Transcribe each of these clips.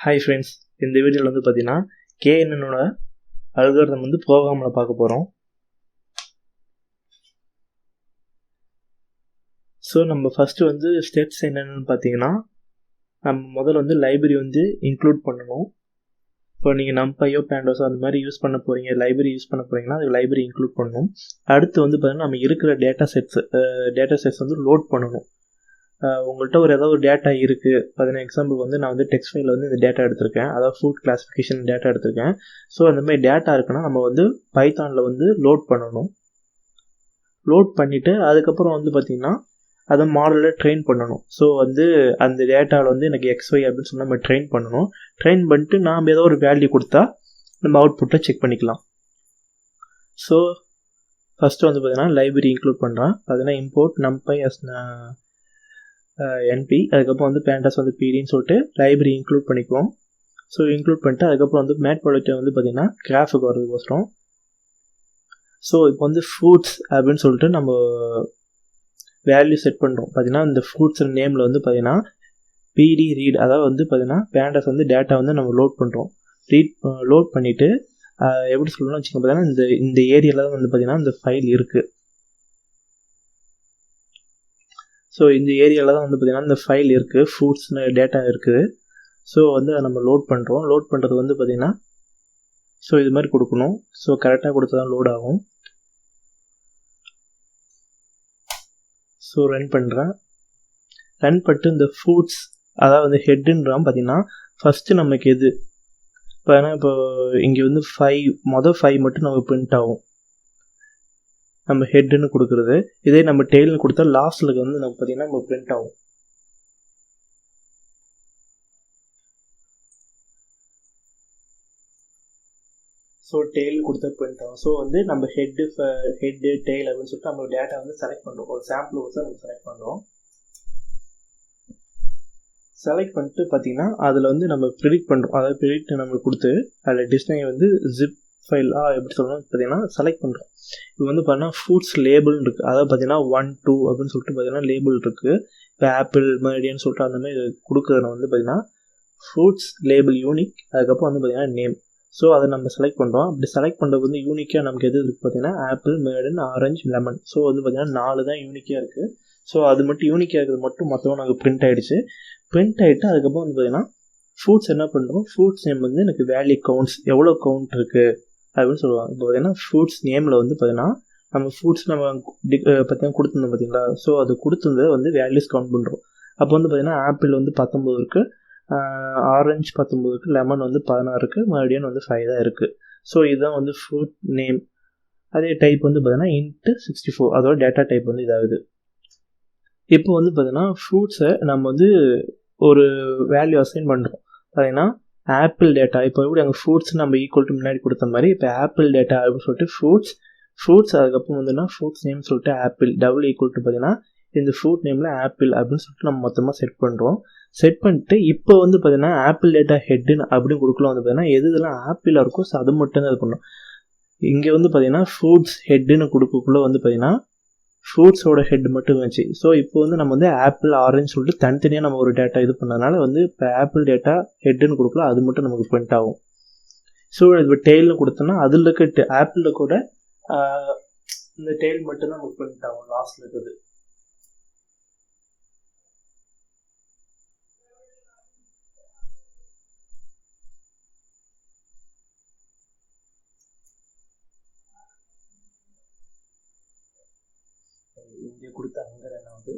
Hi friends, இந்த வீடியோவில் வந்து பார்த்தீங்கன்னா KNN அல்காரிதம் வந்து ப்ரோக்ராமில் பார்க்க போகிறோம். ஸோ நம்ம ஃபஸ்ட்டு வந்து ஸ்டெப்ஸ் என்னென்னு பார்த்தீங்கன்னா, நம்ம முதல்ல வந்து லைப்ரரி வந்து இன்க்ளூட் பண்ணணும். இப்போ நீங்கள் நம்பையோ பேண்டோஸோ அந்த மாதிரி யூஸ் பண்ண போகிறீங்க, லைப்ரரி யூஸ் பண்ண போகிறீங்கன்னா அதுக்கு லைப்ரரி இன்க்ளூட் பண்ணணும். அடுத்து வந்து பார்த்தீங்கன்னா நம்ம இருக்கிற டேட்டா செட்ஸ் வந்து லோட் பண்ணணும். உங்கள்கிட்ட ஏதாவது ஒரு டேட்டா இருக்குது. பார்த்தீங்கன்னா எக்ஸாம்பிள் வந்து நான் வந்து டெக்ஸ்ட் ஃபைலில் வந்து இந்த டேட்டா எடுத்திருக்கேன், அதாவது ஃபுட் கிளாஸிஃபிகேஷன் டேட்டா எடுத்திருக்கேன். ஸோ அந்த மாதிரி டேட்டா இருக்குன்னா நம்ம வந்து பைத்தானில் வந்து லோட் பண்ணணும். லோட் பண்ணிவிட்டு அதுக்கப்புறம் வந்து பார்த்திங்கன்னா அதை மாடலில் ட்ரெயின் பண்ணணும். ஸோ வந்து அந்த டேட்டாவில் வந்து எனக்கு XY அப்படின்னு சொல்லி நம்ம ட்ரெயின் பண்ணணும். ட்ரெயின் பண்ணிட்டு நாம் ஏதோ ஒரு வேல்யூ கொடுத்தா நம்ம அவுட்புட்டை செக் பண்ணிக்கலாம். ஸோ ஃபஸ்ட்டு வந்து பார்த்திங்கன்னா லைப்ரரி இன்க்ளூட் பண்ணுறேன். பார்த்தீங்கன்னா இம்போர்ட் நம்பை as NP, அதுக்கப்புறம் வந்து பேண்டாஸ் வந்து PDன்னு சொல்லிட்டு லைப்ரரி இன்க்ளூட் பண்ணிக்குவோம். ஸோ இன்க்ளூட் பண்ணிட்டு அதுக்கப்புறம் வந்து மேட் ப்ராடக்ட்டை வந்து பார்த்திங்கன்னா கிராஃபுக்கு வரதுக்கோசரம். ஸோ இப்போ வந்து ஃப்ரூட்ஸ் அப்படின்னு சொல்லிட்டு நம்ம வேல்யூ செட் பண்ணுறோம். பார்த்திங்கன்னா இந்த ஃப்ரூட்ஸ் நேமில் வந்து பார்த்திங்கன்னா PD ரீட், அதாவது வந்து பார்த்திங்கன்னா பேண்டாஸ் வந்து டேட்டா வந்து நம்ம லோட் பண்ணுறோம். லோட் பண்ணிவிட்டு எப்படி சொல்லணும்னு வச்சுக்கோங்க, பார்த்திங்கன்னா இந்த ஏரியாவில் தான் வந்து பார்த்திங்கன்னா இந்த ஃபைல் இருக்குது. ஸோ இந்த ஏரியாவில் தான் வந்து பார்த்திங்கன்னா இந்த ஃபைல் இருக்குது, ஃப்ரூட்ஸ்னு டேட்டா இருக்குது. ஸோ வந்து அதை நம்ம லோட் பண்ணுறோம். லோட் பண்ணுறது வந்து பார்த்திங்கன்னா ஸோ இது மாதிரி கொடுக்கணும். ஸோ கரெக்டாக கொடுத்தா தான் லோட் ஆகும். ஸோ ரன் பண்ணுறேன். ரன் பண்ணிட்டு இந்த ஃப்ரூட்ஸ் அதாவது வந்து ஹெட்டுன்றான் பார்த்திங்கன்னா ஃபஸ்ட்டு நமக்கு எது இப்போ ஏன்னா இப்போ இங்கே வந்து 5 மட்டும் நம்ம பிரிண்ட் ஆகும், நம்ம ஹெட்டுன்னு கொடுக்குறது. இதே நம்ம டெய்ல்னு கொடுத்தா லாஸ்ட்டில் வந்து நம்ம பார்த்திங்கன்னா நம்ம பிரிண்ட் ஆகும். ஸோ டெய்ல் கொடுத்தா பிரிண்ட் ஆகும். ஸோ வந்து நம்ம ஹெட்டு டெய்ல் அப்படின்னு சொல்லிட்டு நம்ம டேட்டா வந்து செலக்ட் பண்ணுறோம். ஒரு சாம்பிள் வச்சு நம்ம செலக்ட் பண்ணுறோம். செலக்ட் பண்ணிட்டு பார்த்திங்கன்னா அதில் வந்து நம்ம ப்ரிடிக்ட் பண்ணுறோம். அதாவது ப்ரிடிக்ட் நம்ம கொடுத்து அதில் டிஸ்பிளே வந்து ஜிப் ஃபைல் எப்படி சொல்லணும்னு பார்த்தீங்கன்னா செலக்ட் பண்ணுறோம். இப்போ வந்து பார்த்தீங்கன்னா ஃப்ரூட்ஸ் லேபிள்னு இருக்குது. அதாவது பார்த்தீங்கன்னா 1, 2 அப்படின்னு சொல்லிட்டு பார்த்தீங்கன்னா லேபிள் இருக்குது. இப்போ ஆப்பிள் மெரிடியன்னு சொல்லிட்டு அந்த மாதிரி கொடுக்குறத வந்து பார்த்தீங்கன்னா ஃப்ரூட்ஸ் லேபிள் யூனிக், அதுக்கப்புறம் வந்து பார்த்தீங்கன்னா நேம். ஸோ அதை நம்ம செலக்ட் பண்ணுறோம். அப்படி செலக்ட் பண்ணுறது வந்து யூனிக்காக நமக்கு எது இருக்குது பார்த்தீங்கன்னா apple, maiden, orange, lemon. So வந்து பார்த்தீங்கன்னா 4 தான் யூனிக்காக இருக்குது. ஸோ அது மட்டும் யூனிக்காக இருக்கிறது மட்டும் மற்றவங்க நமக்கு பிரிண்ட் ஆகிடுச்சு. பிரிண்ட் ஆகிட்டு அதுக்கப்புறம் வந்து பார்த்தீங்கன்னா ஃப்ரூட்ஸ் என்ன பண்ணுறோம், ஃப்ரூட்ஸ் நேம் வந்து எனக்கு வேல்யூ கவுண்ட்ஸ் எவ்வளோ கவுண்ட் இருக்குது அப்படின்னு சொல்லுவாங்க. இப்போ பார்த்தீங்கன்னா ஃப்ரூட்ஸ் நேமில் வந்து பார்த்தீங்கன்னா நம்ம ஃப்ரூட்ஸ் நம்ம பார்த்தீங்கன்னா கொடுத்துருந்தோம் பார்த்தீங்களா. ஸோ அது கொடுத்துருந்தது வந்து வேல்யூஸ் கவுண்ட் பண்ணுறோம். அப்போ வந்து பார்த்தீங்கன்னா ஆப்பிள் வந்து 19 இருக்குது, ஆரஞ்சு 19 இருக்குது, லெமன் வந்து 16 இருக்குது, மெரிடியன் வந்து 5 தான் இருக்குது. ஸோ இதுதான் வந்து ஃப்ரூட் நேம். அதே டைப் வந்து பார்த்தீங்கன்னா இன்ட்டு 64, அதோட டேட்டா டைப் வந்து இதாகுது. இப்போ வந்து பார்த்தீங்கன்னா ஃப்ரூட்ஸை நம்ம வந்து ஒரு வேல்யூ அசைன் பண்ணுறோம். பார்த்தீங்கன்னா ஆப்பிள் டேட்டா இப்போ எப்படி அங்கே ஃப்ரூட்ஸ் நம்ம ஈக்குவல் டு முன்னாடி கொடுத்த மாதிரி இப்போ ஆப்பிள் டேட்டா அப்படின்னு சொல்லிட்டு ஃப்ரூட்ஸ் அதுக்கப்புறம் வந்துன்னா ஃப்ரூட்ஸ் நேம் சொல்லிட்டு ஆப்பிள் டபுள் ஈக்குவல் டு பார்த்தீங்கன்னா இந்த ஃப்ரூட் நேமில் ஆப்பிள் அப்படின்னு சொல்லிட்டு நம்ம மொத்தமாக செட் பண்ணுறோம். செட் பண்ணிட்டு இப்போ வந்து பார்த்தீங்கன்னா ஆப்பிள் டேட்டா ஹெட்டுன்னு அப்படின்னு கொடுக்கலாம். வந்து பார்த்தீங்கன்னா எதுலாம் ஆப்பிளாக இருக்கோ ஸோ அது மட்டும் தான் இது பண்ணணும். இங்கே வந்து பார்த்தீங்கன்னா ஃப்ரூட்ஸ் ஹெட்டுன்னு கொடுக்கக்குள்ளே வந்து பார்த்தீங்கன்னா ஃப்ரூட்ஸோட ஹெட் மட்டும் இருந்துச்சு. ஸோ இப்போ வந்து நம்ம வந்து ஆப்பிள், ஆரஞ்சு சொல்லிட்டு தனித்தனியாக நம்ம ஒரு டேட்டா இது பண்ணதுனால வந்து இப்போ ஆப்பிள் டேட்டா ஹெட்டுன்னு கொடுக்கலாம், அது மட்டும் நமக்கு பிரிண்ட் ஆகும். ஸோ இப்போ டெய்ல்னு கொடுத்தோன்னா அதில் இருக்க ஆப்பிளில் கூட இந்த டெய்ல் மட்டும்தான் நமக்கு பிரிண்ட் ஆகும் லாஸ்ட்டில் இருக்குது. இங்கே கொடுத்த அங்கே ரெண்டாவது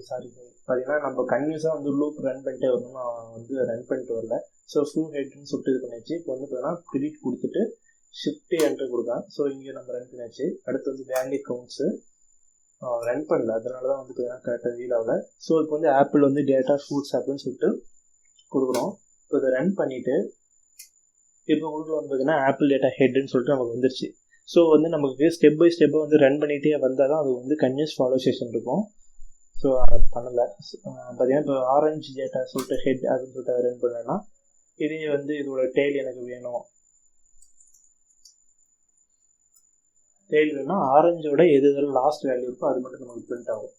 சாரி பார்த்தீங்கன்னா நம்ம கன்யூஸாக வந்து லூப் ரன் பண்ணிட்டே வரணும். நான் வந்து ரன் பண்ணிட்டு வரல. ஸோ ஃபுல் ஹெட்னு சொல்லிட்டு இது பண்ணியாச்சு. இப்போ வந்து பார்த்தீங்கன்னா ப்ரிடிக்ட் கொடுத்துட்டு ஷிஃப்ட் என்டர் கொடுக்கலாம். ஸோ இங்கே நம்ம ரன் பண்ணியாச்சு. அடுத்து வந்து வேல்யூ கவுண்ட்ஸு ரன் பண்ணல, அதனால தான் வந்து பார்த்தீங்கன்னா கரெக்டாக ரீட் ஆகல. ஸோ இப்போ வந்து ஆப்பிள் வந்து டேட்டா ஃப்ரூட்ஸ் அப்படின்னு சொல்லிட்டு கொடுக்குறோம். இப்போ இதை ரன் பண்ணிவிட்டு இப்போ உங்களுக்கு வந்து பார்த்தீங்கன்னா ஆப்பிள் டேட்டா ஹெட்டுன்னு சொல்லிட்டு நமக்கு வந்துருச்சு. ஸோ வந்து நமக்கு ஸ்டெப் பை ஸ்டெப்பாக வந்து ரன் பண்ணிகிட்டே வந்தால் தான் அது வந்து கன்யூஸ் ஃபாலோ செஷன் இருக்கும். ஸோ அதை பண்ணலை. பார்த்தீங்கன்னா இப்போ ஆரஞ்சு டேட்டா சொல்லிட்டு ஹெட் அப்படின்னு சொல்லிட்டு அதை ரன் பண்ணேன்னா இதே வந்து இதோட டெய்ல் எனக்கு வேணும். டெய்ல்னா ஆரஞ்சோட எது எதில் லாஸ்ட் வேல்யூ இருக்கோ அது மட்டும் நமக்கு பிரிண்ட் ஆகும்.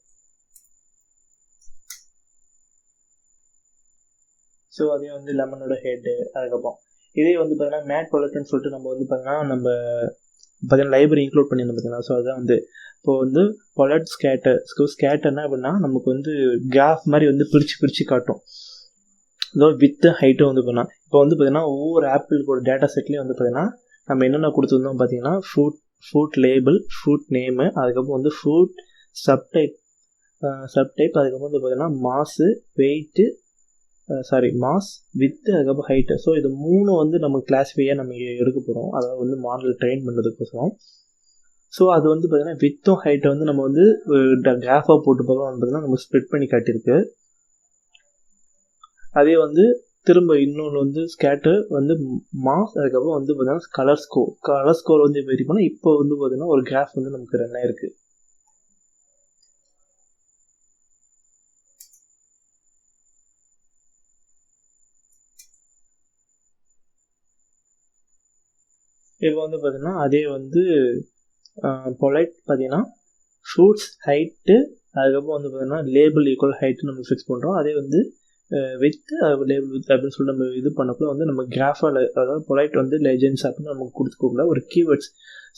ஸோ அதே வந்து லெமனோட ஹெட்டு. அதுக்கப்புறம் இதே வந்து பார்த்தீங்கன்னா மேட் ப்ராடக்ட்னு சொல்லிட்டு நம்ம வந்து பார்த்தீங்கன்னா நம்ம பார்த்தீங்கன்னா லைப்ரரி இன்க்ளூட் பண்ணியிருந்தோம் பார்த்தீங்கன்னா. ஸோ அதான் வந்து இப்போ வந்து பொலட் ஸ்கேட்டர். ஸோ ஸ்கேட்டர்னா அப்படின்னா நமக்கு வந்து கிராஃப் மாதிரி வந்து பிரித்து காட்டும். இதோ வித் ஹைட்டும் வந்து பண்ணலாம். இப்போ வந்து பார்த்தீங்கன்னா ஒவ்வொரு ஆப்பிளுக்கு ஒரு டேட்டா செட்லேயும் வந்து பார்த்தீங்கன்னா நம்ம என்னென்ன கொடுத்துருந்தோம் பார்த்தீங்கன்னா ஃபுட் லேபிள், ஃபுட் நேமு, அதுக்கப்புறம் வந்து ஃபுட் சப்டைப், அதுக்கப்புறம் வந்து பார்த்தீங்கன்னா மாஸு, வெயிட்டு, மாஸ், வித்து, அதுக்கப்புறம் ஹைட்டு. ஸோ இது 3 வந்து நம்ம கிளாஸிஃபையாக நம்ம எடுக்க போகிறோம், அதாவது வந்து மாடல் ட்ரெயின் பண்ணுறதுக்கோசரம். ஸோ அது வந்து பார்த்தீங்கன்னா வித்தும் ஹைட்டை வந்து நம்ம வந்து கிராஃபாக போட்டு பார்க்கலாம் பார்த்தீங்கன்னா நம்ம ஸ்ப்ளிட் பண்ணி காட்டியிருக்கு. அதே வந்து திரும்ப இன்னொன்று வந்து ஸ்கேட்டர் வந்து மாஸ், அதுக்கப்புறம் வந்து பார்த்தீங்கன்னா கலர் ஸ்கோர் வந்து வெரி பண்ணால் இப்போ வந்து பார்த்தீங்கன்னா ஒரு கிராஃப் வந்து நமக்கு ரன் ஆயிருக்கு. இப்போ வந்து பார்த்தீங்கன்னா அதே வந்து பொலைட் பார்த்தீங்கன்னா ஃப்ரூட்ஸ் ஹைட்டு, அதுக்கப்புறம் வந்து பார்த்தீங்கன்னா லேபிள் ஈக்குவல் ஹைட்டு நம்ம ஃபிக்ஸ் பண்ணுறோம். அதே வந்து வித் லேபிள் வித் அப்படின்னு சொல்லி நம்ம இது பண்ணக்குள்ள வந்து நம்ம கிராஃபால், அதாவது பொலைட் வந்து லெஜெண்ட்ஸ் அப்படின்னு நமக்கு கொடுத்துக்கோங்கள ஒரு கீவேர்ட்ஸ்.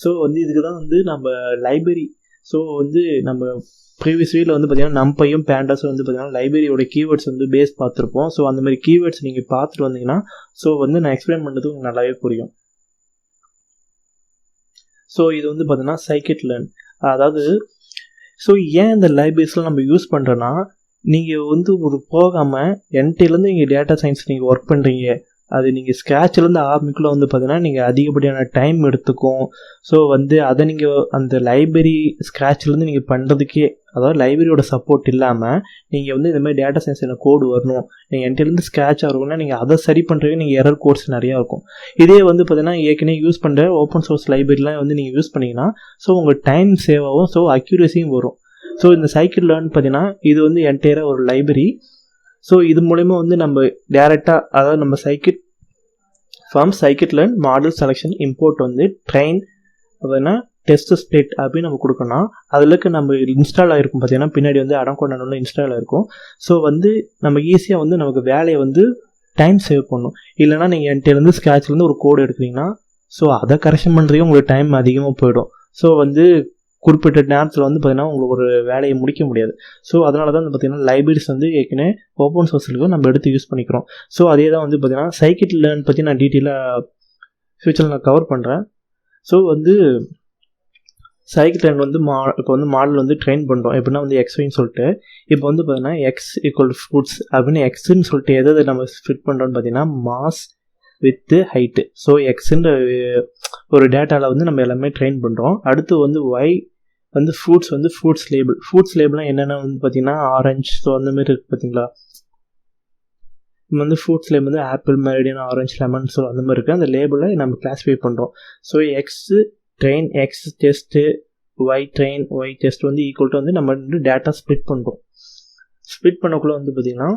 ஸோ வந்து இதுக்கு தான் வந்து நம்ம லைப்ரரி. ஸோ வந்து நம்ம ப்ரீவியஸ் வீடியோவில் வந்து பார்த்தீங்கன்னா நம்பையும் பேண்டாஸும் வந்து பார்த்தீங்கன்னா லைப்ரரியோட கீவேர்ட்ஸ் வந்து பேஸ் பார்த்துருப்போம். ஸோ அந்த மாதிரி கீவேர்ட்ஸ் நீங்கள் பார்த்துட்டு வந்தீங்கன்னா ஸோ வந்து நான் எக்ஸ்பிளைன் பண்ணுறது உங்களுக்கு நல்லாவே புரியும். ஸோ இது வந்து பார்த்தீங்கன்னா சைக்கிட் லேர்ன். அதாவது ஸோ ஏன் இந்த லைப்ரரிஸ்லாம் நம்ம யூஸ் பண்ணுறோன்னா, நீங்கள் வந்து ஒரு போகாமல் என்கிட்டேருந்து நீங்கள் டேட்டா சயின்ஸ் நீங்கள் ஒர்க் பண்ணுறீங்க, அது நீங்கள் ஸ்க்ராட்ச்லேருந்து ஆரம்பிக்குள்ள வந்து பார்த்தீங்கன்னா நீங்கள் அதிகப்படியான டைம் எடுத்துக்கும். ஸோ வந்து அதை நீங்கள் அந்த லைப்ரரி ஸ்க்ராட்ச்லேருந்து நீங்கள் பண்ணுறதுக்கே, அதாவது லைப்ரரியோட சப்போர்ட் இல்லாமல் நீங்கள் வந்து இந்த மாதிரி டேட்டா சயின்ஸ் எனக்கு கோடு வரணும், நீங்கள் என்கிட்டேருந்து ஸ்க்ராட்ச் ஆகணும்னா நீங்கள் அதை சரி பண்ணுறதுக்கு நீங்கள் எரர் கோர்ஸ் நிறையா இருக்கும். இதே வந்து பார்த்தீங்கன்னா ஏற்கனவே யூஸ் பண்ணுற ஓப்பன் சோர்ஸ் லைப்ரரிலாம் வந்து நீங்கள் யூஸ் பண்ணிங்கன்னா ஸோ உங்கள் டைம் சேவ் ஆகும், ஸோ அக்யூரேசியும் வரும். ஸோ இந்த சைக்கிட் லேர்ன் பார்த்தீங்கன்னா இது வந்து என்டையராக ஒரு லைப்ரரி. ஸோ இது மூலமா வந்து நம்ம டேரெக்டாக, அதாவது நம்ம சைக்கிட் லேர்ன் மாடல் செலெக்ஷன் இம்போர்ட் வந்து ட்ரெயின் அப்படின்னா டெஸ்ட் ஸ்பிளிட் அப்படின்னு நம்ம கொடுக்கணும். அதுலக்கு நம்ம இன்ஸ்டால் ஆகிருக்கும் பார்த்தீங்கன்னா பின்னாடி வந்து அடங்கொண்டான இன்ஸ்டால் ஆகிருக்கும். ஸோ வந்து நம்ம ஈஸியாக வந்து நமக்கு வேலையை வந்து டைம் சேவ் பண்ணணும். இல்லைனா நீங்கள் என்கிட்டேருந்து ஸ்க்ராட்ச்லேருந்து ஒரு கோடு எடுக்கிறீங்கன்னா ஸோ அதை கரெக்ஷன் பண்ணுறதுக்கு உங்களுக்கு டைம் அதிகமாக போயிடும். ஸோ வந்து குறிப்பிட்ட நேரத்தில் வந்து பார்த்தீங்கன்னா உங்களுக்கு ஒரு வேலையை முடிக்க முடியாது. ஸோ அதனால தான் வந்து பார்த்தீங்கன்னா லைப்ரரிஸ் வந்து ஏற்கனவே ஓப்பன் சோர்ஸுக்கு நம்ம எடுத்து யூஸ் பண்ணிக்கிறோம். ஸோ அதே தான் வந்து பார்த்தீங்கன்னா சைக்கிட் லேர்ன் பற்றி நான் டீட்டெயிலாக ஃபியூச்சரில் நான் கவர் பண்ணுறேன். ஸோ வந்து சைக்கிட் லேர்ன் வந்து இப்போ வந்து மாடல் வந்து ட்ரெயின் பண்ணுறோம் எப்படின்னா வந்து எக்ஸ்ன்னு சொல்லிட்டு. இப்போ வந்து பார்த்தீங்கன்னா எக்ஸ் ஈக்குவல் ஃப்ரூட்ஸ் அப்படின்னு எக்ஸ்ன்னு சொல்லிட்டு எதை நம்ம ஃபிட் பண்ணுறோன்னு பார்த்தீங்கன்னா மாஸ் வித்து ஹைட்டு. ஸோ எக்ஸுன்ற ஒரு டேட்டாவில் வந்து நம்ம எல்லாமே ட்ரெயின் பண்ணுறோம். அடுத்து வந்து ஒய் வந்து ஃப்ரூட்ஸ் லேபிள்லாம் என்னென்ன வந்து பார்த்தீங்கன்னா ஆரஞ்சு, ஸோ அந்த மாதிரி இருக்குது பார்த்தீங்களா. வந்து ஃப்ரூட்ஸ் லேபிள் வந்து apple, meridian, orange, lemon, so அந்த மாதிரி இருக்குது. அந்த லேபிளை நம்ம கிளாஸிஃபை பண்ணுறோம். So X train X test, Y train Y test வந்து ஈக்குவல் டு வந்து நம்ம வந்து டேட்டா ஸ்ப்ளிட் பண்ணுறோம். ஸ்ப்ளிட் பண்ணக்குள்ளே வந்து பார்த்திங்கன்னா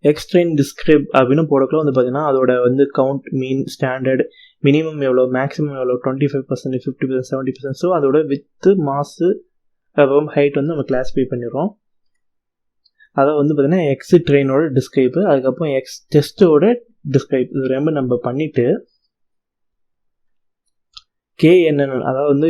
எக்ஸ் ட்ரெயின் டிஸ்கிரைப் அப்படின்னு போடக்குள்ள வந்து பார்த்தீங்கன்னா அதோட வந்து கவுண்ட், மீன், ஸ்டாண்டர்ட், மினிமம் எவ்வளோ, மேக்ஸிமம் எவ்வளோ, 25%, 50%, 70%. ஸோ அதோட வித்து, மாசு, அப்புறம் ஹைட் வந்து நம்ம கிளாஸிஃபை பண்ணிடுறோம். அதை வந்து பார்த்தீங்கன்னா எக்ஸ் ட்ரெயினோட டிஸ்கிரைப்பு, அதுக்கப்புறம் எக்ஸ் டெஸ்ட்டோட டிஸ்கிரைப், இது ரொம்ப நம்ம பண்ணிவிட்டு KNN, அதாவது வந்து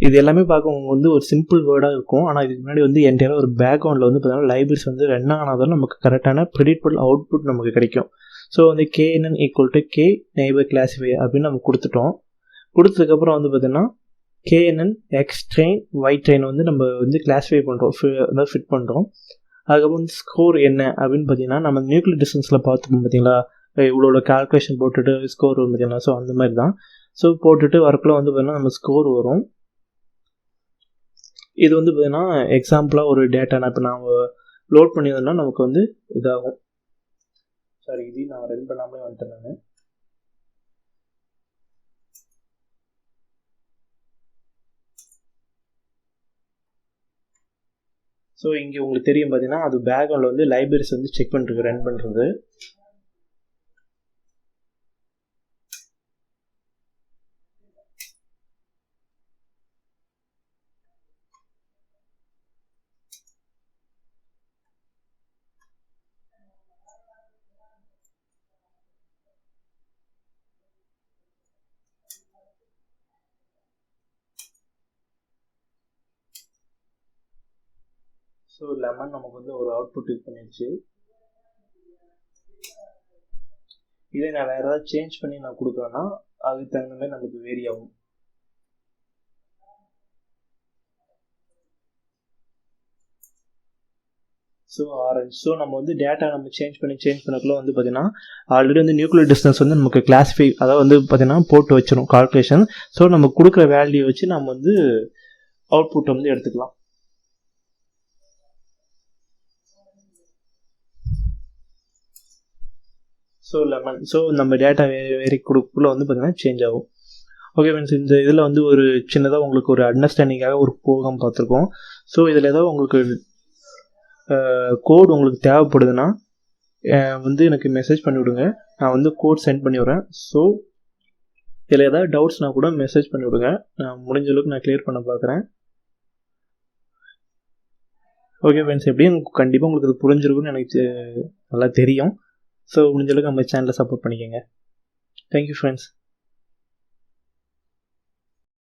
இது எல்லாமே பார்க்க உங்களுக்கு வந்து ஒரு சிம்பிள் வேர்டாக இருக்கும். ஆனால் இதுக்கு முன்னாடி வந்து என்டையராக ஒரு பேக்ரவுண்டில் வந்து பார்த்தீங்கன்னா லைப்ரரிஸ் வந்து ரன் ஆனாதான் நமக்கு கரெக்டான ப்ரெடிக்டபிள் அவுட்புட் நமக்கு கிடைக்கும். ஸோ வந்து KNN equal to K neighbour classify அப்படின்னு நம்ம கொடுத்துட்டோம். கொடுத்ததுக்கப்புறம் வந்து பார்த்தீங்கன்னா KNN X train Y train வந்து நம்ம வந்து கிளாஸிஃபை பண்ணுறோம், அதாவது ஃபிட் பண்ணுறோம். அதுக்கப்புறம் வந்து ஸ்கோர் என்ன அப்படின்னு பார்த்தீங்கன்னா நம்ம நியூக்ளியர் டிஸ்டன்ஸில் பார்த்துப்போம் பார்த்தீங்களா, இவ்வளோ கால்குலேஷன் போட்டுட்டு ஸ்கோர் வரும் பார்த்தீங்களா. ஸோ அந்த மாதிரி தான். ஸோ போட்டுட்டு வரக்குள்ள வந்து பார்த்தீங்கன்னா நம்ம ஸ்கோர் வரும். இது வந்து பார்த்தீங்கன்னா எக்ஸாம்பிளாக ஒரு டேட்டா நான் இப்போ நான் லோட் பண்ணியிருந்தேன்னா நமக்கு வந்து இதாகும். சாரி, இது நான் ரன் பண்ணாமலே வந்துட்டேன் நான். ஸோ இங்கே உங்களுக்கு தெரியும் பார்த்தீங்கன்னா அது பேக்ரவுண்டில் வந்து லைப்ரரிஸ் வந்து செக் பண்ணுறது, ரன் பண்ணுறது. ஸோ லெமன் நமக்கு வந்து ஒரு அவுட்புட் இது பண்ணிடுச்சு. இதே நான் வேறு ஏதாவது சேஞ்ச் பண்ணி நான் கொடுக்குறேன்னா அதுக்கு தகுந்த மாதிரி நமக்கு வேரி ஆகும். So orange. ஸோ நம்ம வந்து டேட்டா நம்ம சேஞ்ச் பண்ணக்குள்ள வந்து பார்த்தீங்கன்னா ஆல்ரெடி வந்து நியூக்ளியர் டிஸ்டன்ஸ் வந்து நமக்கு கிளாஸிஃபை, அதாவது வந்து பார்த்தீங்கன்னா போட்டு வச்சிடும் கால்குலேஷன். ஸோ நம்ம கொடுக்குற வேல்யூ வச்சு நம்ம வந்து அவுட்புட் வந்து எடுத்துக்கலாம். So lemon. ஸோ நம்ம டேட்டா வேரி கொடுக்குள்ள வந்து பார்த்தீங்கன்னா சேஞ்ச் ஆகும். ஓகே ஃப்ரெண்ட்ஸ், இந்த இதில் வந்து ஒரு சின்னதாக உங்களுக்கு ஒரு அண்டர்ஸ்டாண்டிங்காக ஒரு ப்ரோக்ராம் பார்த்துருக்கோம். ஸோ இதில் ஏதாவது உங்களுக்கு கோட் உங்களுக்கு தேவைப்படுதுன்னா வந்து எனக்கு மெசேஜ் பண்ணிவிடுங்க, நான் வந்து கோட் சென்ட் பண்ணி விட்றேன். ஸோ இதில் ஏதாவது டவுட்ஸ்னால் கூட மெசேஜ் பண்ணிவிடுங்க, நான் முடிஞ்ச அளவுக்கு நான் கிளியர் பண்ண பார்க்குறேன். ஓகே ஃப்ரெண்ட்ஸ், எப்படியும் கண்டிப்பாக உங்களுக்கு இது புரிஞ்சிருக்குன்னு எனக்கு நல்லா தெரியும். ஸோ முடிஞ்ச அளவுக்கு நம்ம சேனலை சப்போர்ட் பண்ணிக்கோங்க. Thank you friends.